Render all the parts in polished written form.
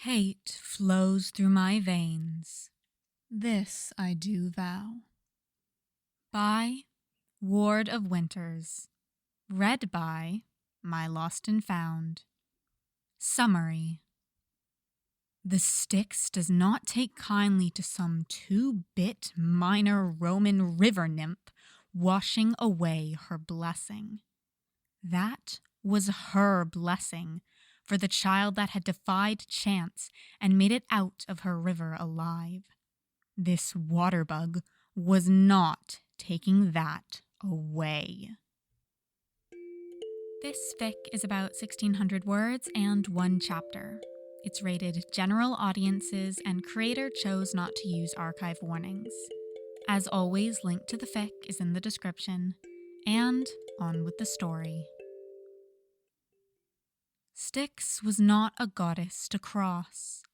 Hate flows through my veins. This I do vow. By WardofWinters. Read by My Lost and Found. Summary. The Styx does not take kindly to some two-bit minor Roman river nymph washing away her blessing. That was her blessing for the child that had defied chance and made it out of her river alive. This waterbug was not taking that away. This fic is about 1,600 words and one chapter. It's rated general audiences and creator chose not to use archive warnings. As always, link to the fic is in the description. And on with the story. Styx was not a goddess to cross.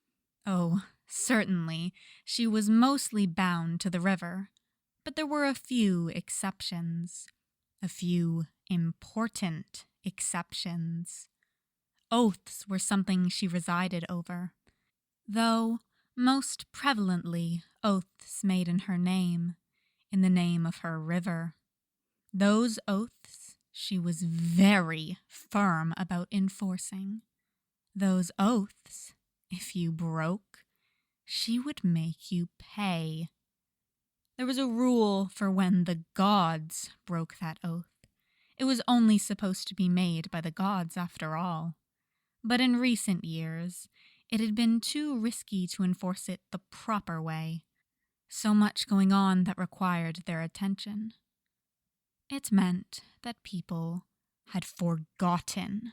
Oh, certainly, she was mostly bound to the river, but there were a few exceptions. A few important exceptions. Oaths were something she resided over, though most prevalently oaths made in her name, in the name of her river. Those oaths she was very firm about enforcing. Those oaths, if you broke, she would make you pay. There was a rule for when the gods broke that oath. It was only supposed to be made by the gods after all. But in recent years, it had been too risky to enforce it the proper way. So much going on that required their attention. It meant that people had forgotten.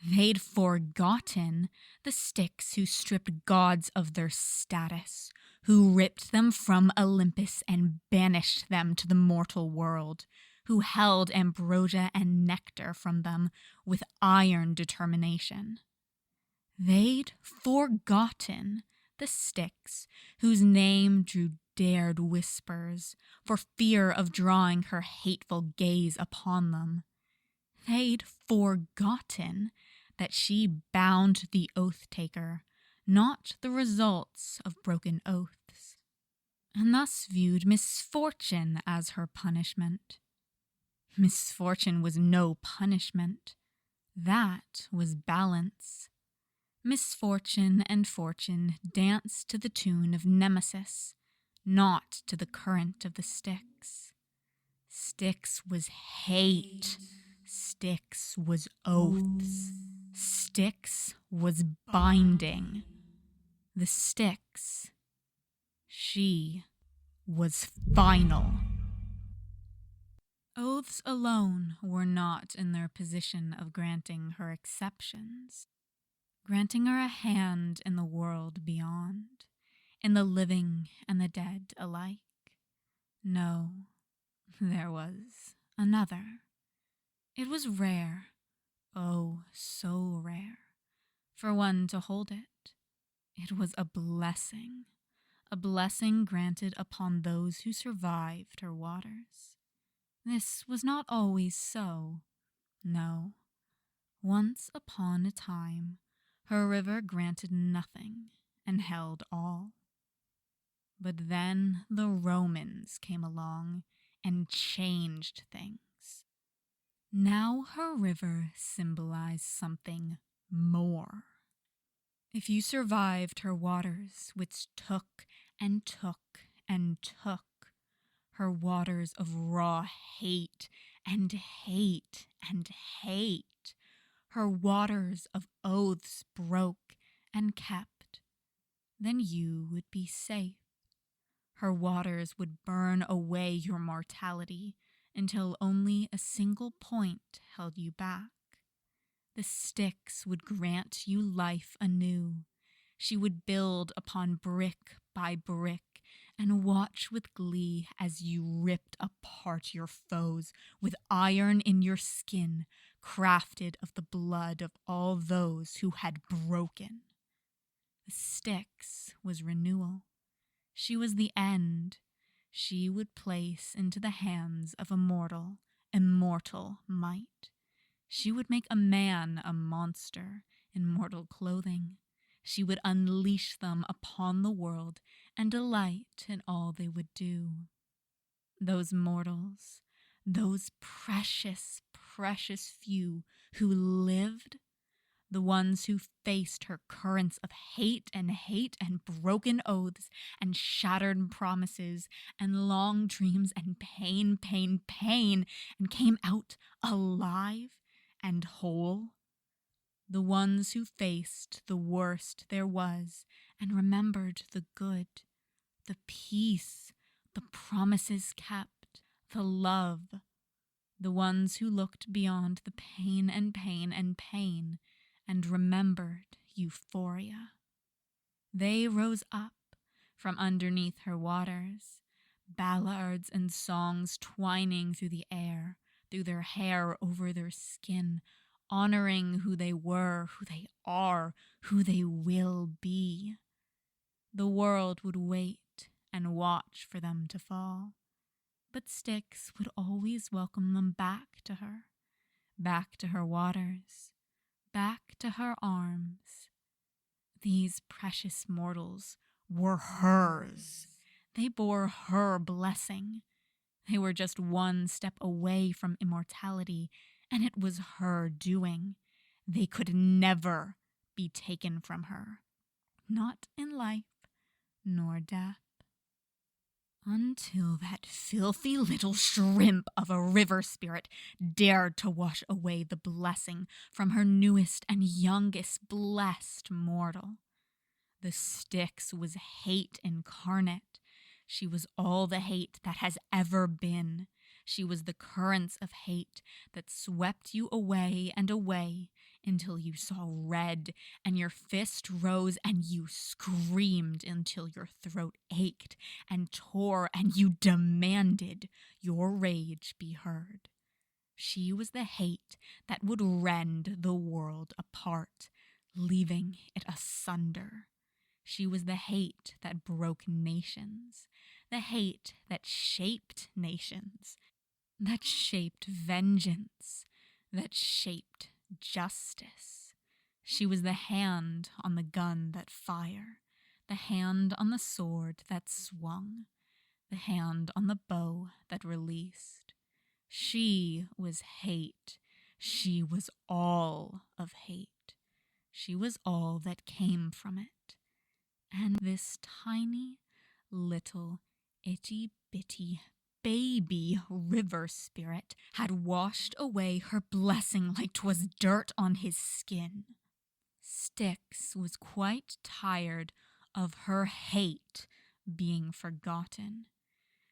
They'd forgotten the Styx who stripped gods of their status, who ripped them from Olympus and banished them to the mortal world, who held ambrosia and nectar from them with iron determination. They'd forgotten the Styx whose name drew dared whispers for fear of drawing her hateful gaze upon them. They'd forgotten that she bound the oath-taker, not the results of broken oaths, and thus viewed misfortune as her punishment. Misfortune was no punishment. That was balance. Misfortune and fortune danced to the tune of Nemesis, not to the current of the Styx. Styx was hate. Styx was oaths. Styx was binding. The Styx, she was final. Oaths alone were not in their position of granting her exceptions, granting her a hand in the world beyond, in the living and the dead alike. No, there was another. It was rare, oh, so rare, for one to hold it. It was a blessing granted upon those who survived her waters. This was not always so. No. Once upon a time, her river granted nothing and held all. But then the Romans came along and changed things. Now her river symbolized something more. If you survived her waters, which took and took and took, her waters of raw hate and hate and hate, her waters of oaths broke and kept, then you would be safe. Her waters would burn away your mortality until only a single point held you back. The Styx would grant you life anew. She would build upon brick by brick and watch with glee as you ripped apart your foes with iron in your skin, crafted of the blood of all those who had broken. The Styx was renewal. She was the end. She would place into the hands of a mortal, immortal might. She would make a man a monster in mortal clothing. She would unleash them upon the world and delight in all they would do. Those mortals, those precious, precious few who lived, the ones who faced her currents of hate and broken oaths and shattered promises and long dreams and pain, and came out alive and whole. The ones who faced the worst there was and remembered the good, the peace, the promises kept, the love. The ones who looked beyond the pain and remembered euphoria. They rose up from underneath her waters, ballads and songs twining through the air, through their hair, over their skin, honoring who they were, who they are, who they will be. The world would wait and watch for them to fall, but Styx would always welcome them back to her waters, back to her arms. These precious mortals were hers. They bore her blessing. They were just one step away from immortality, and it was her doing. They could never be taken from her, not in life nor death. Until that filthy little shrimp of a river spirit dared to wash away the blessing from her newest and youngest blessed mortal. The Styx was hate incarnate. She was all the hate that has ever been. She was the currents of hate that swept you away and away until you saw red and your fist rose and you screamed until your throat ached and tore and you demanded your rage be heard. She was the hate that would rend the world apart, leaving it asunder. She was the hate that broke nations, the hate that shaped nations, that shaped vengeance, that shaped justice. She was the hand on the gun that fired, the hand on the sword that swung, the hand on the bow that released. She was hate. She was all of hate. She was all that came from it. And this tiny, little, itty-bitty, baby river spirit had washed away her blessing like 'twas dirt on his skin. Styx was quite tired of her hate being forgotten.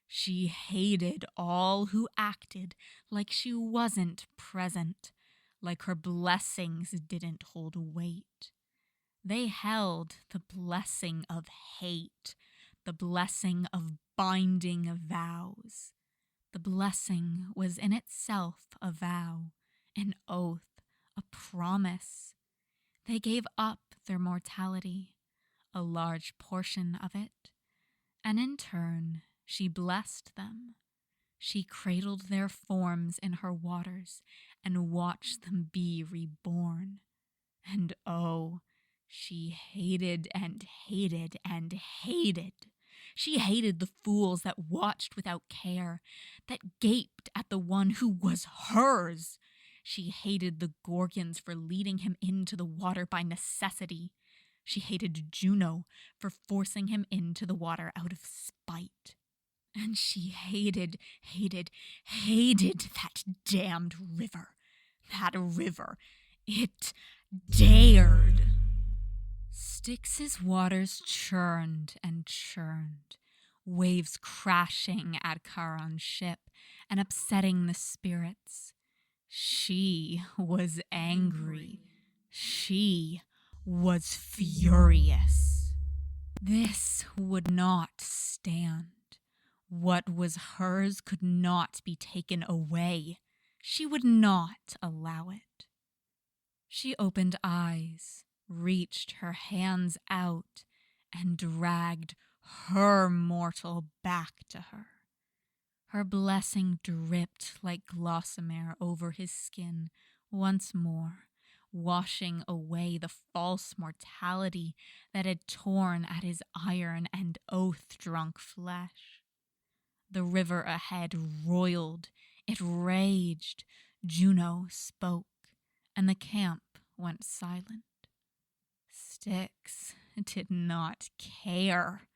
She hated all who acted like she wasn't present, like her blessings didn't hold weight. They held the blessing of hate, the blessing of binding vows. The blessing was in itself a vow, an oath, a promise. They gave up their mortality, a large portion of it, and in turn she blessed them. She cradled their forms in her waters and watched them be reborn. And oh, she hated and hated and hated. She hated the fools that watched without care, that gaped at the one who was hers. She hated the Gorgons for leading him into the water by necessity. She hated Juno for forcing him into the water out of spite. And she hated that damned river. That river. It dared. Styx's waters churned and churned, waves crashing at Charon's ship and upsetting the spirits. She was angry. She was furious. This would not stand. What was hers could not be taken away. She would not allow it. She opened eyes, reached her hands out, and dragged her mortal back to her. Her blessing dripped like gossamer over his skin once more, washing away the false mortality that had torn at his iron and oath-drunk flesh. The river ahead roiled, it raged. Juno spoke, and the camp went silent. Styx did not care.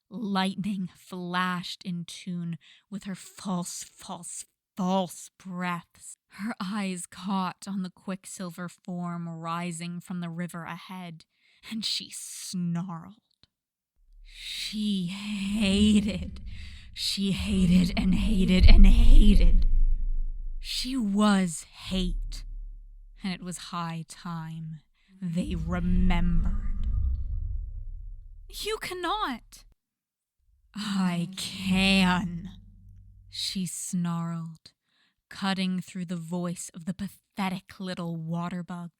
Lightning flashed in tune with her false breaths. Her eyes caught on the quicksilver form rising from the river ahead, and she snarled. She hated and hated and hated. She was hate, and it was high time they remembered. You cannot. I can, she snarled, cutting through the voice of the pathetic little waterbug.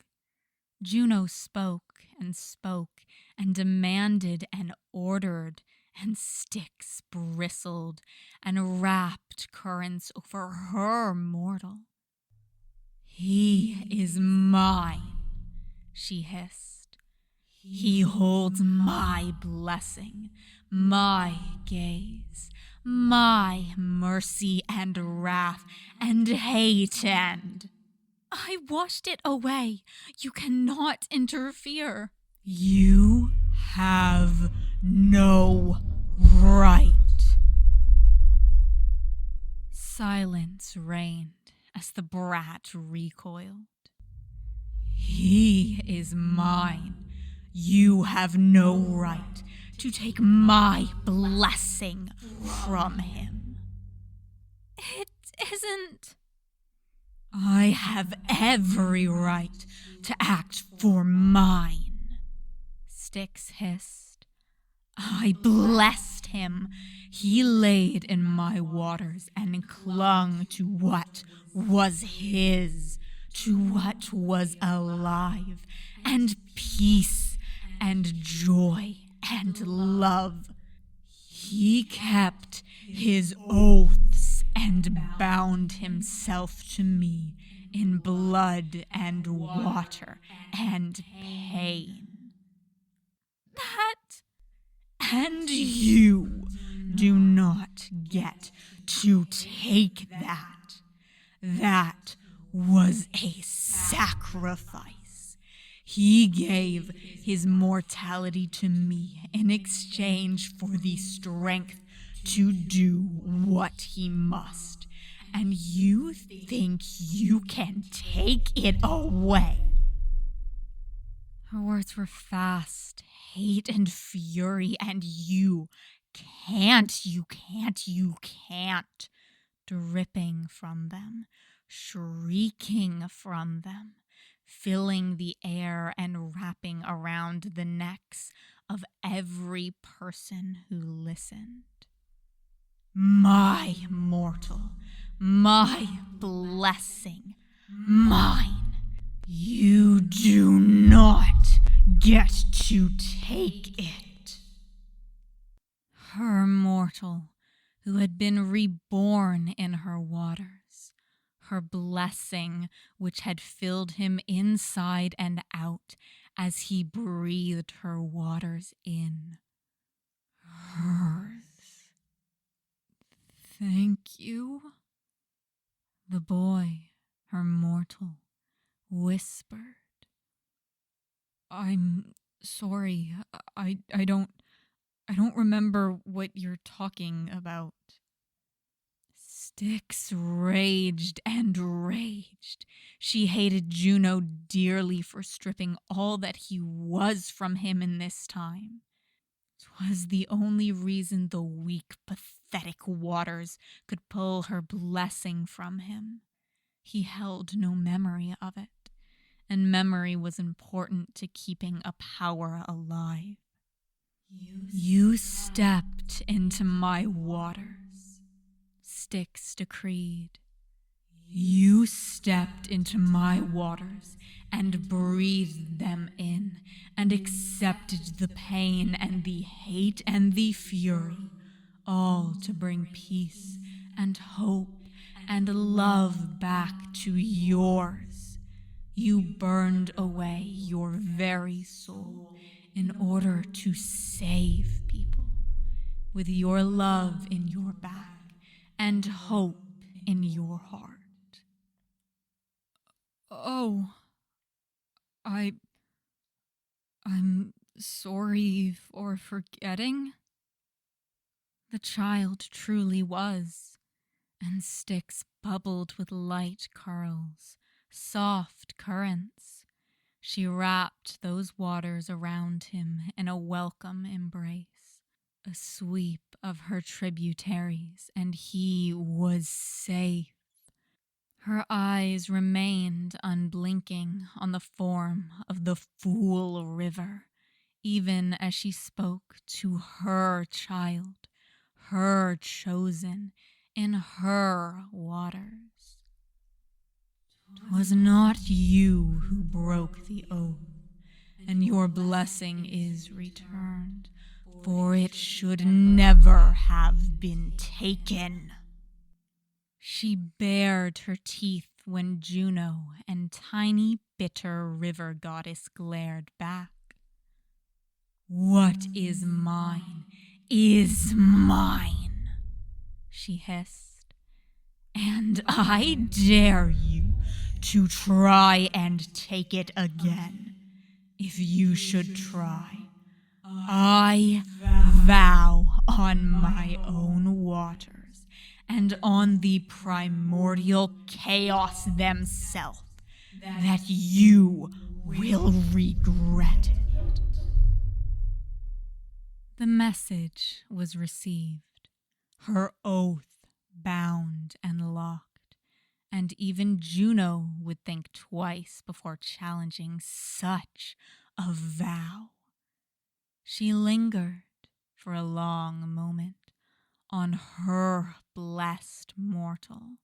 Juno spoke and demanded and ordered, and Styx bristled and wrapped currents over her mortal. He is mine, she hissed. He holds my blessing, my gaze, my mercy and wrath and hate and... I washed it away. You cannot interfere. You have no right. Silence reigned as the brat recoiled. He is mine. You have no right to take my blessing from him. It isn't. I have every right to act for mine, Styx hissed. I blessed him. He laid in my waters and clung to what was his, to what was alive, and peace, and joy, and love. He kept his oaths and bound himself to me in blood and water and pain. That, and you do not get to take that. That was a sacrifice. He gave his mortality to me in exchange for the strength to do what he must. And you think you can take it away? Her words were fast, hate and fury, and you can't, dripping from them, shrieking from them, filling the air and wrapping around the necks of every person who listened. My mortal, my blessing, mine. You do not get to take it. Her mortal, who had been reborn in her waters, her blessing which had filled him inside and out as he breathed her waters in. Hers. Thank you, the boy, her mortal, whispered. I'm sorry. I don't remember what you're talking about. Styx raged and raged. She hated Juno dearly for stripping all that he was from him in this time. 'Twas the only reason the weak, pathetic waters could pull her blessing from him. He held no memory of it, and memory was important to keeping a power alive. You stepped into my waters, Styx decreed. You stepped into my waters and breathed them in and accepted the pain and the hate and the fury, all to bring peace and hope and love back to yours. You burned away your very soul in order to save people, with your love in your back and hope in your heart. Oh, I'm sorry for forgetting. The child truly was, and Styx bubbled with light curls, soft currents. She wrapped those waters around him in a welcome embrace, a sweep of her tributaries, and he was safe. Her eyes remained unblinking on the form of the fool river, even as she spoke to her child, her chosen, in her waters. 'Twas not you who broke the oath, and your blessing is returned, for it should never have been taken. She bared her teeth when Juno and tiny bitter river goddess glared back. What is mine, she hissed, and I dare you to try and take it again. If you should try, I vow on my own waters and on the primordial chaos themselves that you will regret it. The message was received, her oath bound and locked, and even Juno would think twice before challenging such a vow. She lingered for a long moment on her blessed mortal.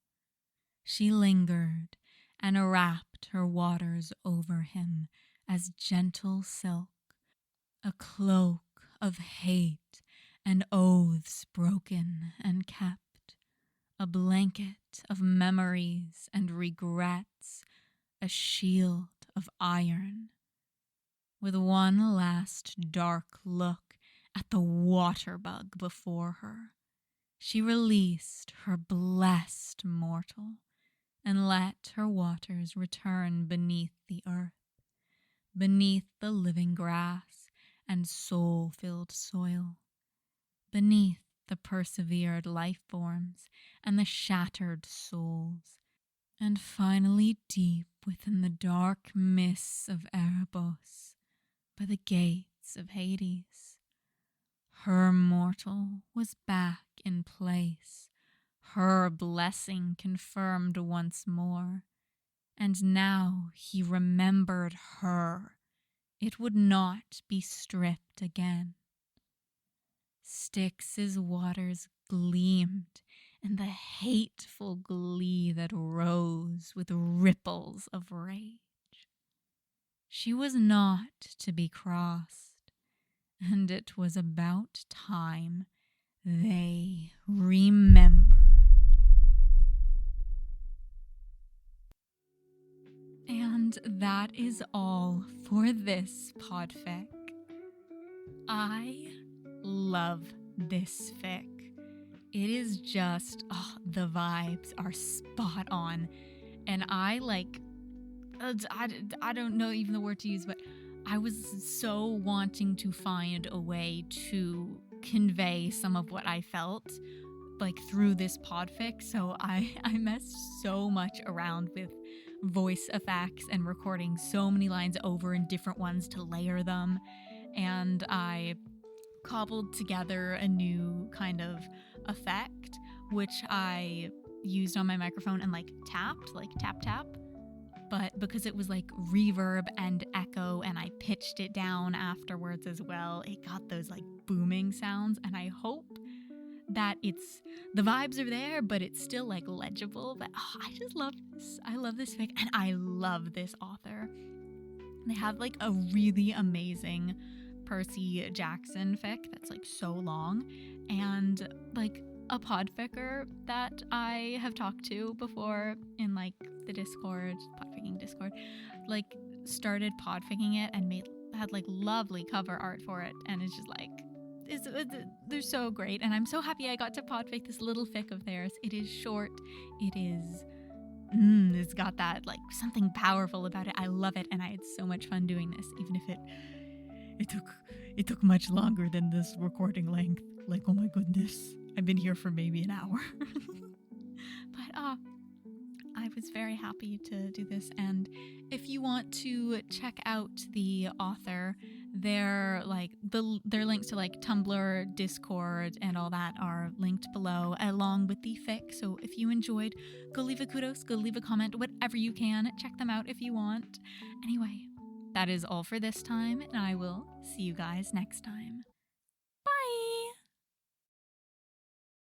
She lingered and wrapped her waters over him as gentle silk, a cloak of hate and oaths broken and kept, a blanket of memories and regrets, a shield of iron. With one last dark look at the waterbug before her, she released her blessed mortal and let her waters return beneath the earth, beneath the living grass and soul-filled soil, beneath the persevered life forms and the shattered souls, and finally deep within the dark mists of Erebos, by the gates of Hades. Her mortal was back in place, her blessing confirmed once more, and now he remembered her. It would not be stripped again. Styx's waters gleamed in the hateful glee that rose with ripples of rage. She was not to be crossed, and it was about time they remembered. And that is all for this podfic. I love this fic. It is just, the vibes are spot on. And I don't know even the word to use, but I was so wanting to find a way to convey some of what I felt through this podfic. So I messed so much around with voice effects and recording so many lines over in different ones to layer them. And I cobbled together a new kind of effect, which I used on my microphone and tapped, tap. But because it was reverb and echo and I pitched it down afterwards as well, it got those booming sounds. And I hope that the vibes are there, but it's still legible. But I just love this. I love this fic, and I love this author. They have a really amazing Percy Jackson fic that's so long, and a podficker that I have talked to before in the Discord, podfic podficking Discord, like started podficking it and had like lovely cover art for it, and it's just like they're so great, and I'm so happy I got to podfic this little fic of theirs. It is short, it is it's got that like something powerful about it. I love it, and I had so much fun doing this, even if it took much longer than this recording length. Like, oh my goodness, I've been here for maybe an hour. But I was very happy to do this, and if you want to check out the author, their links to like Tumblr, Discord, and all that are linked below, along with the fic. So if you enjoyed, go leave a kudos, go leave a comment, whatever you can. Check them out if you want. Anyway, that is all for this time, and I will see you guys next time.